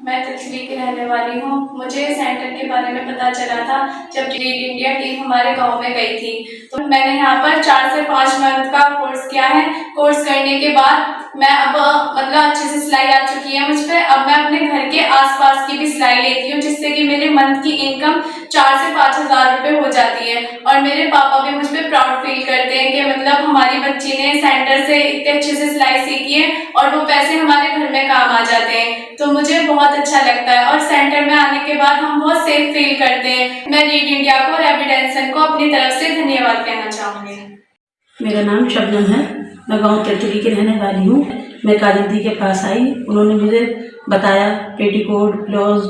मैं तितली की रहने वाली हूँ। मुझे सेंटर के बारे में पता चला था जब लीड इंडिया टीम हमारे गांव में गई थी। तो मैंने यहाँ पर 4 से 5 मंथ का कोर्स किया है। कोर्स करने के बाद मैं अब मतलब अच्छे से सिलाई आ चुकी है मुझ पे। अब मैं अपने घर के आसपास की भी सिलाई लेती हूँ, जिससे कि मेरे मंथ की इनकम 4 से 5 हज़ार रुपये हो जाती है। और मेरे पापा भी मुझ पर प्राउड फील करते हैं कि मतलब हमारी बच्ची ने सेंटर से इतने अच्छे से सिलाई सीखी है और वो पैसे हमारे घर में काम आ जाते हैं। तो मुझे बहुत अच्छा लगता है और सेंटर में आने के बाद हम बहुत सेफ फील करते हैं। मैं लीड इंडिया को और एविडेंसन को अपनी तरफ से धन्यवाद कहना चाहूँगी। मेरा नाम शबनम है। मैं गांव तितली की रहने वाली हूँ। मैं काजल दी के पास आई, उन्होंने मुझे बताया पेटीकोट, ब्लाउज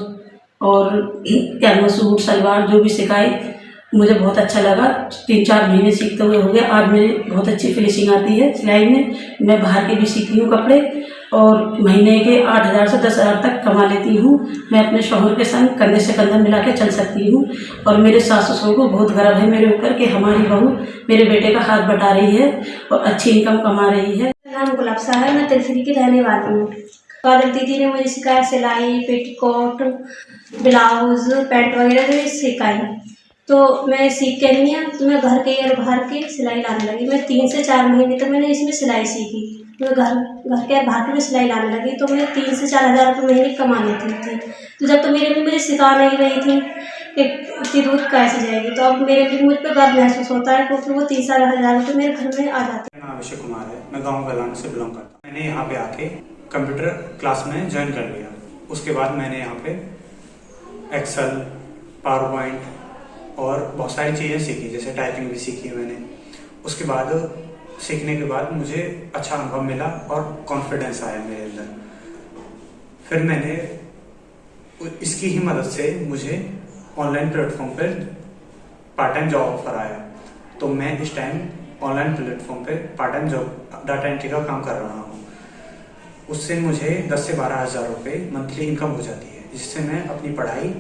और कैमरा सूट, सलवार जो भी सिखाई मुझे बहुत अच्छा लगा। 3-4 महीने सीखते हुए हो गया। आज मेरी बहुत अच्छी फिनिशिंग आती है सिलाई में। मैं बाहर के भी सीखती हूँ कपड़े और महीने के 8,000 से 10,000 तक कमा लेती हूँ। मैं अपने शौहर के संग कंधे से कंधा मिला के चल सकती हूँ और मेरे सास ससुर को बहुत गर्व है मेरे ऊपर कि हमारी बहू मेरे बेटे का हाथ बटा रही है और अच्छी इनकम कमा रही है। मेरा नाम गुलाब सा है। मैं तिलसिरी की रहने वाली हूँ। काजल दीदी ने मुझे सिखाया सिलाई, पेटीकोट, ब्लाउज, पैंट वगैरह जो सिखाई। तो मैं सीख के नहीं है तो मैं घर के और बाहर के सिलाई लाने लगी। मैं 3 से 4 महीने तक मैंने इसमें सिलाई सीखी। मैं घर के और बाहर के में सिलाई लाने लगी तो मैं 3 से 4 हज़ार रुपये महीने कमा लेती थी। तो जब तो मेरे भी मुझे सिखा नहीं रही थी कि इतनी दूर कैसे जाएगी, तो अब मेरे भी मुझ पर गर्व महसूस होता है क्योंकि वो 3-4 हज़ार रुपये मेरे घर में आ जाते हैं। मेरा नाम अभिषेक कुमार है। मैं गांव गलाना से बिलोंग करता हूँ। मैंने यहाँ पे आके कंप्यूटर क्लास में ज्वाइन कर लिया। उसके बाद मैंने यहाँ पे एक्सेल, पावर पॉइंट और बहुत सारी चीज़ें सीखी, जैसे टाइपिंग भी सीखी है मैंने। उसके बाद सीखने के बाद मुझे अच्छा अनुभव मिला और कॉन्फिडेंस आया मेरे अंदर। फिर मैंने इसकी ही मदद से मुझे ऑनलाइन प्लेटफॉर्म पर पार्ट टाइम जॉब ऑफर आया। तो मैं इस टाइम ऑनलाइन प्लेटफॉर्म पे part time job data entry का काम कर रहा हूँ। उससे मुझे 10 से 12 हज़ार रुपये मंथली इनकम हो जाती है, जिससे मैं अपनी पढ़ाई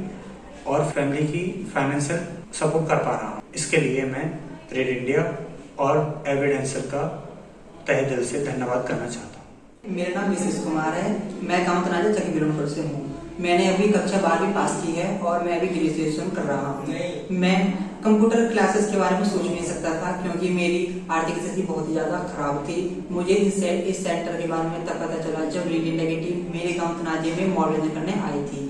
और फैमिली की फाइनेंशियल सपोर्ट कर पा रहा हूँ। इसके लिए मैं लीड इंडिया और एविडेंसल का तहे दिल से धन्यवाद करना चाहता हूँ। मेरा नाम विशेष कुमार है। मैं गाँव तनाजा चकी बिलोनपुर से हूँ। मैंने अभी कक्षा 12वीं पास की है और मैं अभी ग्रेजुएशन कर रहा हूँ। मैं कंप्यूटर क्लासेस के बारे में सोच नहीं सकता था क्योंकि मेरी आर्थिक स्थिति बहुत ही ज़्यादा खराब थी। मुझे इस सेंटर के बारे में तब पता चला जब लीड इंडिया की टीम मेरे गाँव तनाजे में मॉडलिंग करने आई थी।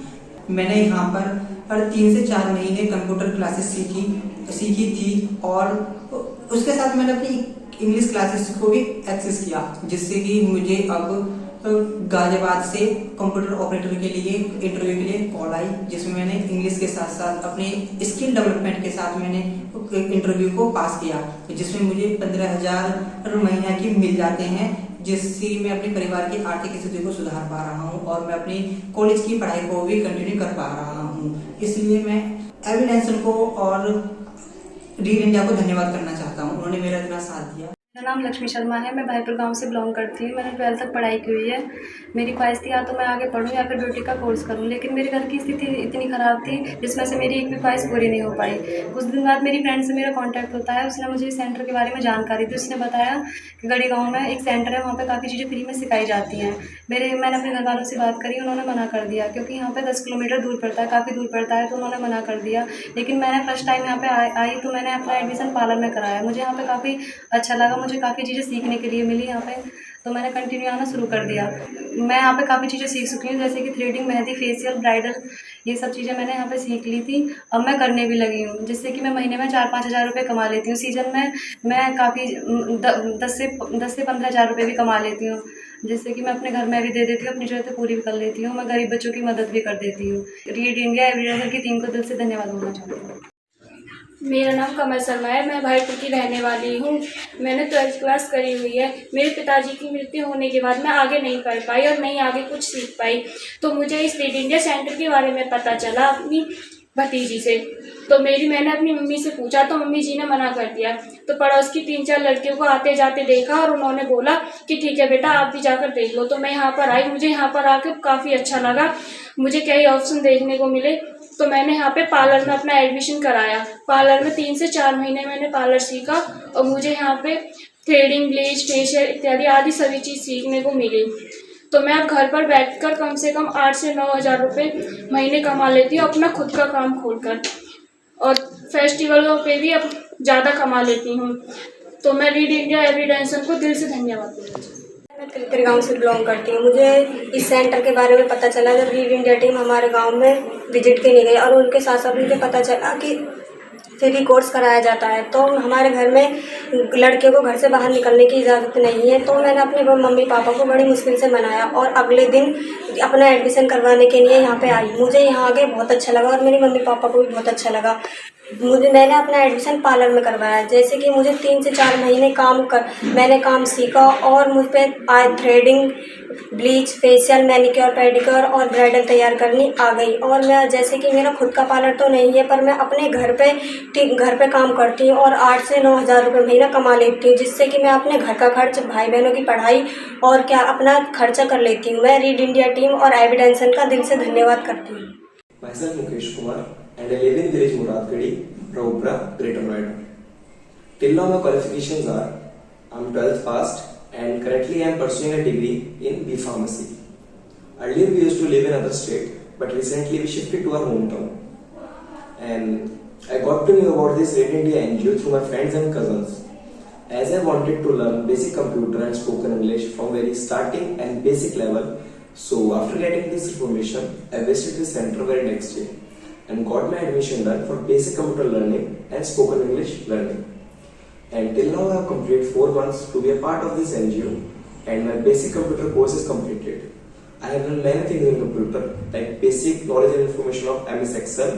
मैंने यहाँ पर 3 से 4 महीने कंप्यूटर क्लासेस सीखी थी और उसके साथ मैंने अपनी इंग्लिश क्लासेस को भी एक्सेस किया, जिससे कि मुझे अब गाजियाबाद से कंप्यूटर ऑपरेटर के लिए इंटरव्यू के लिए कॉल आई, जिसमें मैंने इंग्लिश के साथ साथ अपने स्किल डेवलपमेंट के साथ मैंने इंटरव्यू को पास किया, जिसमें मुझे 15,000 महीना की मिल जाते हैं, जिससे मैं अपने परिवार की आर्थिक स्थिति को सुधार पा रहा हूं और मैं अपनी कॉलेज की पढ़ाई को भी कंटिन्यू कर पा रहा हूं। इसलिए मैं एविडेंसल को और लीड इंडिया को धन्यवाद करना चाहता हूं, उन्होंने मेरा इतना साथ दिया। मेरा नाम लक्ष्मी शर्मा है। मैं भाईपुर गांव से बिलोंग करती हूँ। मैंने 12th तक पढ़ाई की हुई है। मेरी ख्वाहिश थी या तो मैं आगे पढूं या फिर ब्यूटी का कोर्स करूं, लेकिन मेरे घर की स्थिति इतनी ख़राब थी जिसमें से मेरी एक भी ख्वाहिश पूरी नहीं हो पाई। कुछ दिन बाद मेरी फ्रेंड से मेरा कांटेक्ट होता है। उसने मुझे सेंटर के बारे में जानकारी दी। उसने बताया कि गढ़ी गाँव में एक सेंटर है, वहाँ पर काफ़ी चीज़ें फ्री में सिखाई जाती हैं। मैंने अपने घर वालों से बात करी, उन्होंने मना कर दिया क्योंकि यहाँ पर 10 किलोमीटर दूर पड़ता है, काफ़ी दूर पड़ता है, तो उन्होंने मना कर दिया। लेकिन मैंने फर्स्ट टाइम यहाँ पर आई तो मैंने अपना एडमिशन पार्लर में कराया। मुझे यहाँ पर काफ़ी अच्छा लगा, मुझे काफ़ी चीज़ें सीखने के लिए मिली यहाँ पे, तो मैंने कंटिन्यू आना शुरू कर दिया। मैं यहाँ पे काफ़ी चीज़ें सीख चुकी हूँ, जैसे कि थ्रेडिंग, मेहंदी, फेशियल, ब्राइडल, ये सब चीज़ें मैंने यहाँ पे सीख ली थी। अब मैं करने भी लगी हूँ, जिससे कि मैं महीने में 4-5 हज़ार रुपये कमा लेती हूँ। सीजन में मैं काफ़ी 10 से 15 हज़ार रुपये भी कमा लेती हूँ, जिससे कि मैं अपने घर में भी दे देती हूँ, अपनी ज़रूरतें पूरी भी कर लेती हूँ। मैं गरीब बच्चों की मदद भी कर देती हूँ। लीड इंडिया एविडेंसल की टीम को दिल से धन्यवाद बोलना चाहती हूँ। मेरा नाम कमल शर्मा है। मैं भाईपुर की रहने वाली हूँ। मैंने 12th क्लास करी हुई है। मेरे पिताजी की मृत्यु होने के बाद मैं आगे नहीं पढ़ पाई और नहीं आगे कुछ सीख पाई, तो मुझे इस लीड इंडिया सेंटर के बारे में पता चला अपनी भतीजी से। तो मैंने अपनी मम्मी से पूछा तो मम्मी जी ने मना कर दिया। तो पड़ोस की 3-4 लड़कियों को आते जाते देखा और उन्होंने बोला कि ठीक है बेटा, आप भी जाकर देख लो। तो मैं यहाँ पर आई। मुझे यहाँ पर आकर काफ़ी अच्छा लगा। मुझे कई ऑप्शन देखने को मिले, तो मैंने यहाँ पे पार्लर में अपना एडमिशन कराया। पार्लर में 3 से 4 महीने मैंने पार्लर सीखा और मुझे यहाँ पे थ्रेडिंग, ब्लीच, फेशियल इत्यादि आदि सभी चीज़ सीखने को मिली। तो मैं अब घर पर बैठकर कम से कम 8 से 9 हज़ार रुपये महीने कमा लेती हूँ अपना खुद का काम खोलकर, और फेस्टिवलों पे भी अब ज़्यादा कमा लेती हूँ। तो मैं रीड इंडिया एविडेंसन को दिल से धन्यवाद देती हूँ। मैं तिलकरी गांव से बिलोंग करती हूँ। मुझे इस सेंटर के बारे में पता चला जब रीड इंडिया टीम हमारे गांव में विजिट के लिए गई, और उनके साथ साथ मुझे पता चला कि फ्री कोर्स कराया जाता है। तो हमारे घर में लड़के को घर से बाहर निकलने की इजाज़त नहीं है, तो मैंने अपने मम्मी पापा को बड़ी मुश्किल से मनाया और अगले दिन अपना एडमिशन करवाने के लिए यहाँ पे आई। मुझे यहाँ आके बहुत अच्छा लगा और मेरे मम्मी पापा को भी बहुत अच्छा लगा। मैंने अपना एडमिशन पार्लर में करवाया। जैसे कि मुझे 3 से 4 महीने मैंने काम सीखा और मुझ पर आई threading, bleach, facial, manicure, pedicure और ब्राइडल तैयार करनी आ गई। और मैं, जैसे कि मेरा खुद का पार्लर तो नहीं है, पर मैं अपने घर पे काम करती हूँ और 8 से 9 हज़ार रुपये महीना कमा लेती हूँ, जिससे कि मैं अपने घर का खर्च, भाई बहनों की पढ़ाई और क्या अपना खर्चा कर लेती हूँ। मैं रीड इंडिया टीम और एविडेंसन का दिल से धन्यवाद करती हूँ। Myself Mukesh Kumar and I live in village Muradgadi, Raupura, Greater Noida. Till now my qualifications are I'm 12th passed and currently I am pursuing a degree in B Pharmacy. Earlier we used to live in other state, but recently we shifted to our hometown. And I got to know about this Red India NGO through my friends and cousins. As I wanted to learn basic computer and spoken English from very starting and basic level, so after getting this information, I visited the center very next day and got my admission done for basic computer learning and spoken English learning. And till now I have completed 4 months to be a part of this NGO and my basic computer course is completed. I have learned many things in computer like basic knowledge and information of MS Excel,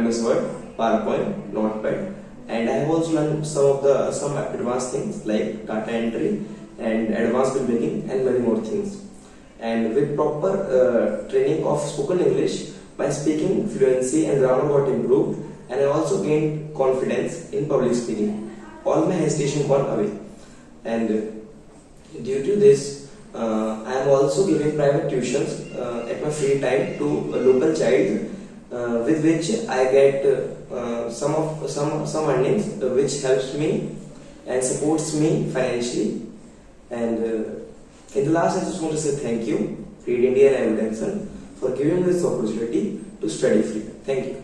MS Word, PowerPoint, Notepad, and I have also learned some advanced things like data entry and advanced bill making and many more things. And with proper training of spoken English, my speaking fluency and grammar got improved, and I also gained confidence in public speaking. All my hesitation gone away, and due to this, I am also giving private tuitions at my free time to a local child, with which I get some earnings, which helps me and supports me financially. And in the last, I just want to say thank you, Read India and Evidenson, for giving me this opportunity to study free. Thank you.